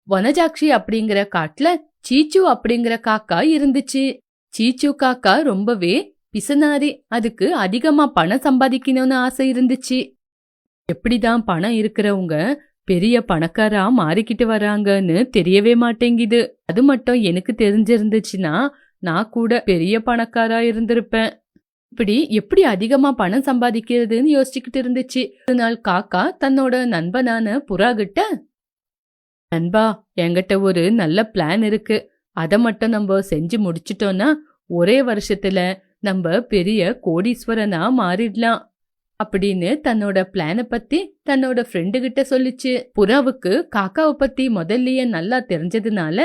வனஜாட்சி அப்படிங்கிற காட்டுல சீச்சு அப்படிங்கிற காக்கா இருந்துச்சு. சீச்சு காக்கா ரொம்பவே பிசனாரி. அதுக்கு அதிகமா பணம் சம்பாதிக்கணும்னு ஆசை இருந்துச்சு. எப்படிதான் பணம் இருக்கிறவங்க பெரிய பணக்காரா மாறிக்கிட்டு வராங்கன்னு தெரியவே மாட்டேங்குது. அது மட்டும் எனக்கு தெரிஞ்சிருந்துச்சுன்னா நான் கூட பெரிய பணக்காரா இருந்திருப்பேன். இப்படி எப்படி அதிகமா பணம் சம்பாதிக்கிறதுன்னு யோசிச்சுக்கிட்டு இருந்துச்சு. ஒரு நாள் காக்கா தன்னோட நண்பனான புறா கிட்ட, நண்பா, என்கிட்ட ஒரு நல்ல பிளான் இருக்கு. அத மட்டும் நம்ம செஞ்சு முடிச்சிட்டோம்னா ஒரே வருஷத்துல நம்ம பெரிய கோடீஸ்வரனா மாறிடலாம் அப்படின்னு தன்னோட பிளான பத்தி தன்னோட ஃப்ரெண்டு கிட்ட சொல்லிச்சு. புறாவுக்கு காக்காவை பத்தி முதல்லயே நல்லா தெரிஞ்சதுனால,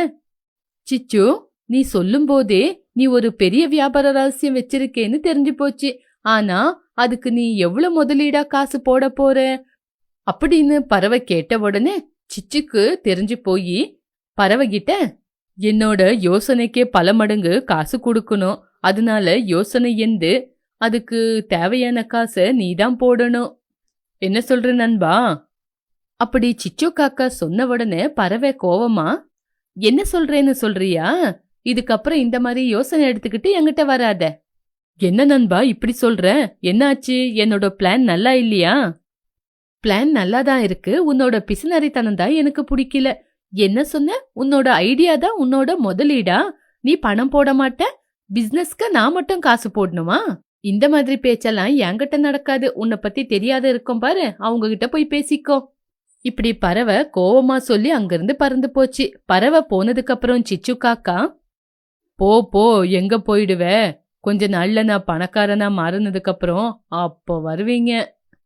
சிச்சு, நீ சொல்லும் போதே நீ ஒரு பெரிய வியாபார ரகசியம் வச்சிருக்கேன்னு தெரிஞ்சு போச்சு. ஆனா அதுக்கு நீ எவ்வளவு முதலீடா காசு போட போற அப்படின்னு பறவை கேட்ட உடனே சிச்சுக்கு தெரிஞ்சு போய் பறவை கிட்ட, என்னோட யோசனைக்கே பல மடங்கு காசு கொடுக்கணும். அதனால யோசனை எந்து அதுக்கு தேவையான காசை நீதான் போடணும். என்ன சொல்ற நண்பா? அப்படி சிச்சு காக்கா சொன்ன உடனே பறவை கோவமா, என்ன சொல்றேன்னு சொல்றியா? இதுக்கப்புறம் இந்த மாதிரி யோசனை எடுத்துக்கிட்டு என்கிட்ட வராத. என்ன நண்பா இப்படி சொல்ற? என்னாச்சு? என்னோட பிளான் நல்லா இல்லையா? பிளான் நல்லாதான் இருக்கு. உன்னோட பிசுனரித்தனம் தான் எனக்கு பிடிக்கல. என்ன சொன்ன? உன்னோட ஐடியா தான் உன்னோட முதலீடா? நீ பணம் போட மாட்ட? பிசினஸ்க்கு நான் மட்டும் காசு போடணுமா? இந்த மாதிரி பேச்செல்லாம் என்கிட்ட நடக்காது. உன்னை பத்தி தெரியாத இருக்கும் பாரு, அவங்க கிட்ட போய் பேசிக்கோ. இப்படி பறவை கோவமா சொல்லி அங்கிருந்து பறந்து போச்சு. பறவை போனதுக்கு அப்புறம் சிச்சு காக்கா, போ போ, எங்க போயிடுவ? கொஞ்ச நாள்ல நான் பணக்காரனா மாறினதுக்கு அப்புறம் அப்போ வருவீங்க.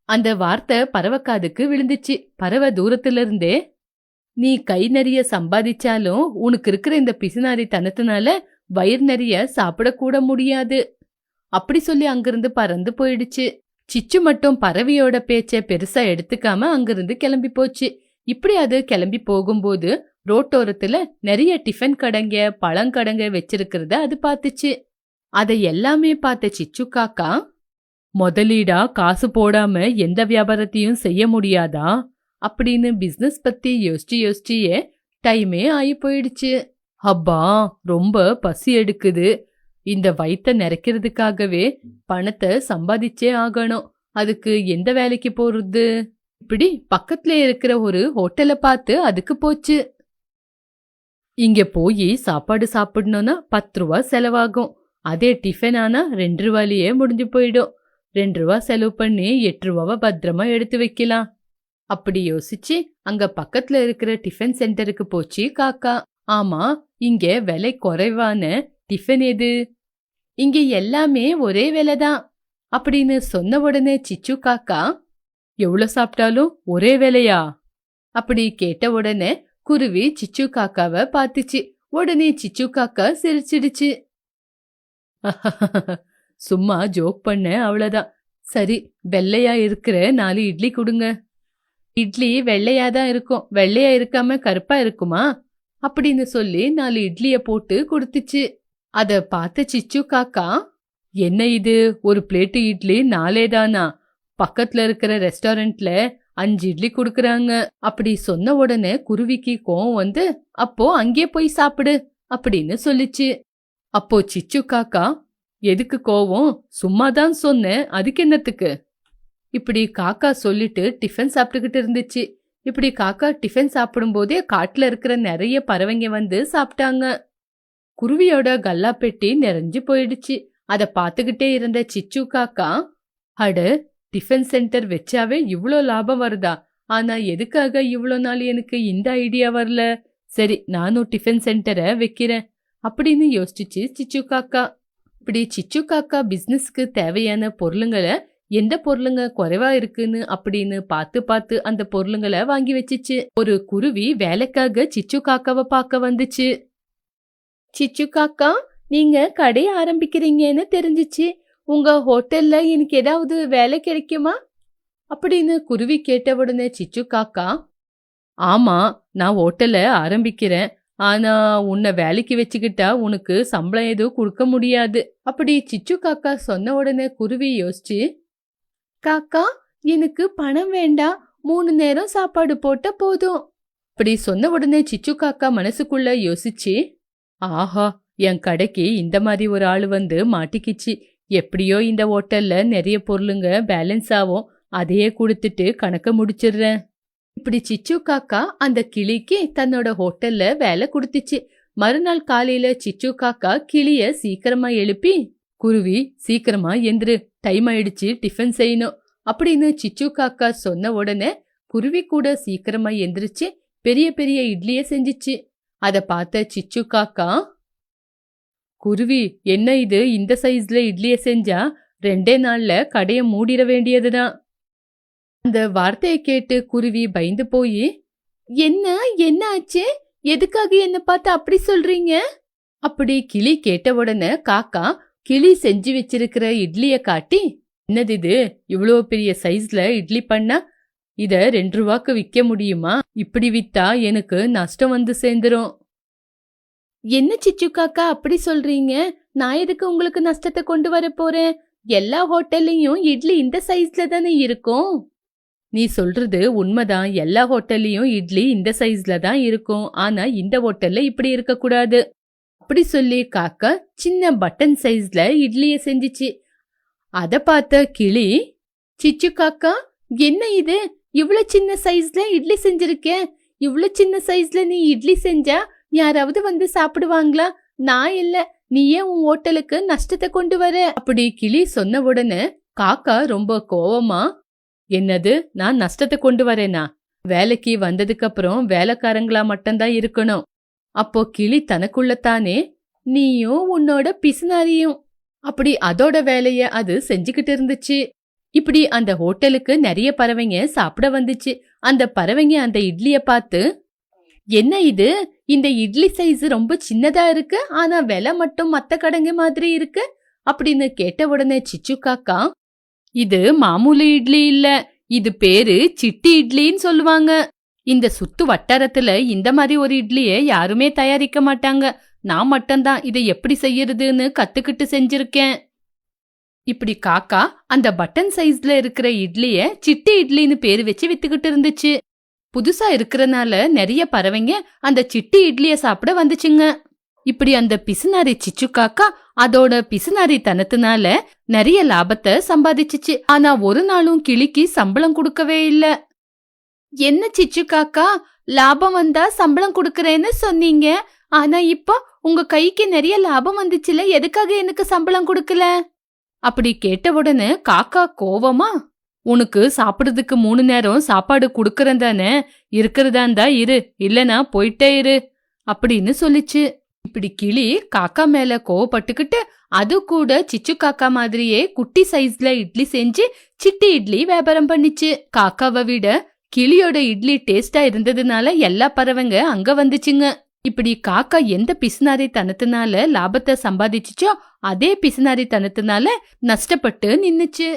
அந்த வார்த்தை பறவை காதுக்கு விழுந்துச்சு. பறவை தூரத்துல இருந்தே, நீ கை நிறைய சம்பாதிச்சாலும் உனக்கு இருக்கிற இந்த பிசுனாரி தனத்தினால வயிறு நிறைய சாப்பிடக்கூட முடியாது அப்படி சொல்லி அங்கிருந்து பறந்து போயிடுச்சு. சிச்சு மட்டும் பறவையோட பேச்ச பெருசா எடுத்துக்காம அங்கிருந்து கிளம்பி போச்சு. இப்படி அது கிளம்பி போகும்போது ரோட்டோரத்துல நிறைய டிஃபன் கடைங்க பழங்கடைங்க வச்சிருக்கிறத அது பார்த்துச்சு. அதை எல்லாமே பார்த்த சிச்சு காக்கா, முதலீடா காசு போடாம எந்த வியாபாரத்தையும் செய்ய முடியாதா அப்படின்னு பிசினஸ் பத்தி யோசிச்சியே டைமே ஆகி போயிடுச்சு. அப்பா, ரொம்ப பசி எடுக்குது. இந்த வயித்தை நிறைக்கிறதுக்காகவே பணத்தை சம்பாதிச்சே ஆகணும். அதுக்கு எந்த வேலைக்கு போறது? இப்படி பக்கத்துல இருக்கிற ஒரு ஹோட்டலை பார்த்து அதுக்கு போச்சு. இங்க போய் சாப்பாடு சாப்பிடணும்னா 10 ரூபா செலவாகும். அதே டிஃபன் ஆனா 2 ரூபாயிலேயே முடிஞ்சு போயிடும். 2 ரூபா செலவு பண்ணி 8 ரூபாவை பத்திரமா எடுத்து வைக்கலாம். அப்படி யோசிச்சு அங்க பக்கத்துல இருக்கிற டிஃபன் சென்டருக்கு போச்சு காக்கா. ஆமா, இங்க விலை குறைவான டிஃபன் எது? இங்க எல்லாமே ஒரே விலைதான் அப்படின்னு சொன்ன உடனே சிச்சு காக்கா, எவ்வளவு சாப்பிட்டாலும் ஒரே விலையா அப்படி கேட்ட உடனே குருவி சிச்சு காக்காவை பார்த்துச்சு. உடனே சிச்சு காக்கா சிரிச்சிடுச்சு. சும்மா ஜோக் பண்ண, அவ்வளவுதான். சரி, வெள்ளையா இருக்கிற 4 இட்லி கொடுங்க. இட்லி வெள்ளையாதான் இருக்கும், வெள்ளையா இருக்காம கருப்பா இருக்குமா அப்படின்னு சொல்லி 4 இட்லிய போட்டு கொடுத்துச்சு. அத பார்த்த சிச்சு காக்கா, என்ன இது, ஒரு பிளேட்டு இட்லி 4 தானா? பக்கத்துல இருக்கிற ரெஸ்டாரண்ட்ல 5 இட்லி குடுக்கறாங்க. அப்படி சொன்ன உடனே குருவிக்கு கோவம் வந்து, அப்போ அங்கே போய் சாப்பிடு அப்படின்னு சொல்லிச்சு. அப்போ சிச்சு காக்கா, எதுக்கு கோவம்? சும்மாதான் சொன்னேன், அதுக்கு என்னத்துக்கு? இப்படி காக்கா சொல்லிட்டு டிஃபன் சாப்பிட்டுக்கிட்டு இருந்துச்சு. இப்படி காக்கா டிஃபன் சாப்பிடும் போதே காட்டுல இருக்கிற நிறைய பறவைங்க வந்து சாப்பிட்டாங்க. குருவியோட கல்லா பெட்டி நிறைஞ்சு போயிடுச்சு. அத பாத்துக்கிட்டே இருந்த சிச்சு காக்கா, அட, டிஃபன் சென்டர் வச்சாவே இவ்ளோ லாபம் வருதா? ஆனா எதுக்காக இவ்ளோ நாள் எனக்கு இந்த ஐடியா வரல? சரி, நானும் டிஃபன் சென்டரை வைக்கிறேன் அப்படின்னு யோசிச்சுச்சு சிச்சு காக்கா. இப்படி சிச்சு காக்கா பிசினஸ்க்கு தேவையான பொருளுங்களை, எந்த பொருளுங்க குறைவா இருக்குன்னு அப்படின்னு பார்த்து பார்த்து அந்த பொருளுங்களை வாங்கி வச்சுச்சு. ஒரு குருவி வேலைக்காக சிச்சு காக்காவை பார்க்க வந்துச்சு. சிச்சு காக்கா, நீங்க கடை ஆரம்பிக்கிறீங்கன்னு தெரிஞ்சிச்சு. உங்க ஹோட்டல்ல எனக்கு ஏதாவது வேலை கிடைக்குமா அப்படின்னு குருவி கேட்ட உடனே சிச்சு காக்கா, ஆமா, நான் ஹோட்டலை ஆரம்பிக்கிறேன். ஆனா உன்னை வேலைக்கு வச்சுக்கிட்டா உனக்கு சம்பளம் எதுவும் கொடுக்க முடியாது அப்படி சிச்சு காக்கா சொன்ன உடனே குருவி யோசிச்சு, காக்கா, எனக்கு பணம் வேண்டாம், 3 நேரம் சாப்பாடு போட்ட போதும். அப்படி சொன்ன உடனே சிச்சு காக்கா மனசுக்குள்ள யோசிச்சு, ஆஹா, என் கடைக்கு இந்த மாதிரி ஒரு ஆளு வந்து மாட்டிக்கிச்சு. எப்படியோ இந்த ஹோட்டல்ல நிறைய பொருளுங்க பேலன்ஸ் ஆகும், அதையே கொடுத்துட்டு கணக்க முடிச்சிடுறேன். இப்படி சிச்சு காக்கா அந்த கிளிக்கு தன்னோட ஹோட்டல்ல வேலை கொடுத்துச்சு. மறுநாள் காலையில சிச்சு காக்கா கிளிய சீக்கிரமா எழுப்பி, குருவி சீக்கிரமா எந்திரு, டைம் ஆயிடுச்சு, டிஃபன் செய்யணும் அப்படின்னு சிச்சு காக்கா சொன்ன உடனே குருவி கூட சீக்கிரமா எந்திரிச்சு பெரிய பெரிய இட்லிய செஞ்சிச்சு. அத பார்த்த சிச்சு காக்கா, குருவி என்ன இது இந்த சைஸ்ல இட்லிய செஞ்சா 2 நாள்ல கடைய மூடிட வேண்டியதுதான். அந்த வார்த்தையை கேட்டு குருவி பயந்து போய், என்ன என்ன ஆச்சு, எதுக்காக என்ன பார்த்து அப்படி சொல்றீங்க? அப்படி கிளி கேட்ட உடனே காக்கா கிளி செஞ்சு வச்சிருக்கிற இட்லிய காட்டி, என்னது இது, இவ்வளோ பெரிய சைஸ்ல இட்லி பண்ணா இத 2 ரூபாய்க்கு விற்க முடியுமா? இப்படி வித்தா எனக்கு நஷ்டம் வந்து சேர்ந்துரும். என்ன சிச்சு காக்கா அப்படி சொல்றீங்க? நான் எதுக்கு உங்களுக்கு நஷ்டத்தை கொண்டு வர போறேன்? எல்லா ஹோட்டல்லையும் இட்லி இந்த சைஸ்ல தானே இருக்கும். நீ சொல்றது உண்மைதான், எல்லா ஹோட்டல்லையும் இட்லி இந்த சைஸ்ல தான் இருக்கும். ஆனா இந்த ஹோட்டல்ல இப்படி இருக்க கூடாது அப்படி சொல்லி காக்கா சின்ன பட்டன் சைஸ்ல இட்லிய செஞ்சிச்சு. அத பார்த்த கிளி, சிச்சு காக்கா என்ன இது, இவ்ளோ சின்ன சைஸ்ல இட்லி செஞ்சிருக்க, இவ்ளோ சின்ன சைஸ்ல நீ இட்லி செஞ்சா யாராவது வந்து சாப்பிடுவாங்களா? நான் இல்ல, நீயே உன் ஹோட்டலுக்கு நஷ்டத்தை கொண்டு வர அப்படி கிளி சொன்ன உடனே காக்கா ரொம்ப கோவமா, என்னது, நான் நஷ்டத்தை கொண்டு வரேனா? வேலைக்கு வந்ததுக்கு அப்புறம் வேலைக்காரங்களா மட்டும்தான் இருக்கணும். அப்போ கிளி தனக்குள்ளத்தானே, நீயும் உன்னோட பிசுனாரியும் அப்படி அதோட வேலைய அது செஞ்சுக்கிட்டு இருந்துச்சு. இப்படி அந்த ஹோட்டலுக்கு நிறைய பறவைங்க சாப்பிட வந்துச்சு. அந்த பறவைங்க அந்த இட்லிய பார்த்து, என்ன இது, இந்த இட்லி சைஸ் ரொம்ப சின்னதா இருக்கு, ஆனா விலை மட்டும் மத்த கடைங்க மாதிரி இருக்கு அப்படின்னு கேட்ட உடனே சிச்சு காக்கா, இது மாமூலி இட்லி இல்ல, இது பேரு சிட்டி இட்லின்னு சொல்லுவாங்க. இந்த சுத்து வட்டாரத்துல இந்த மாதிரி ஒரு இட்லிய யாருமே தயாரிக்க மாட்டாங்க. நான் மட்டும்தான் இதை எப்படி செய்யறதுன்னு கத்துக்கிட்டு செஞ்சிருக்கேன். இப்படி காக்கா அந்த பட்டன் சைஸ்ல இருக்கிற இட்லிய சிட்டி இட்லின்னு பேரு வச்சு வித்துக்கிட்டு இருந்துச்சு. புதுசா இருக்கறனால நிறைய பறவைங்க அந்த சிட்டி இட்லிய சாப்பிட வந்துச்சுங்க. இப்படி அந்த பிசுனாரி சிச்சு காக்கா அதோட பிசுனாரி தனத்தினால நிறைய லாபத்தை சம்பாதிச்சுச்சு. ஆனா ஒரு நாளும் கிளிக்கு சம்பளம் கொடுக்கவே இல்ல. என்ன சிச்சு காக்கா, லாபம் வந்தா சம்பளம் கொடுக்கறேன்னு சொன்னீங்க, ஆனா இப்போ உங்க கைக்கு நிறைய லாபம் வந்துச்சுல, எதுக்காக எனக்கு சம்பளம் கொடுக்கல? அப்படி கேட்ட உடனே காக்கா கோவமா, உனக்கு சாப்பிடுறதுக்கு 3 நேரம் சாப்பாடு குடுக்கறேன் தானே, இருக்கிறதா இருந்தா இரு, இல்லனா போயிட்டே இரு அப்படின்னு சொல்லிச்சு. இப்படி கிளி காக்கா மேல கோவப்பட்டுக்கிட்டு அது கூட சிச்சு காக்கா மாதிரியே குட்டி சைஸ்ல இட்லி செஞ்சு சிட்டி இட்லி வியாபாரம் பண்ணிச்சு. காக்காவை விட கிளியோட இட்லி டேஸ்டா இருந்ததுனால எல்லா பறவைங்க அங்க வந்துச்சுங்க. இப்படி காக்கா எந்த பிசுனாரி தனத்தினால லாபத்தை சம்பாதிச்சுச்சோ அதே பிசுனாரி தனத்தினால நஷ்டப்பட்டு நின்னுச்சு.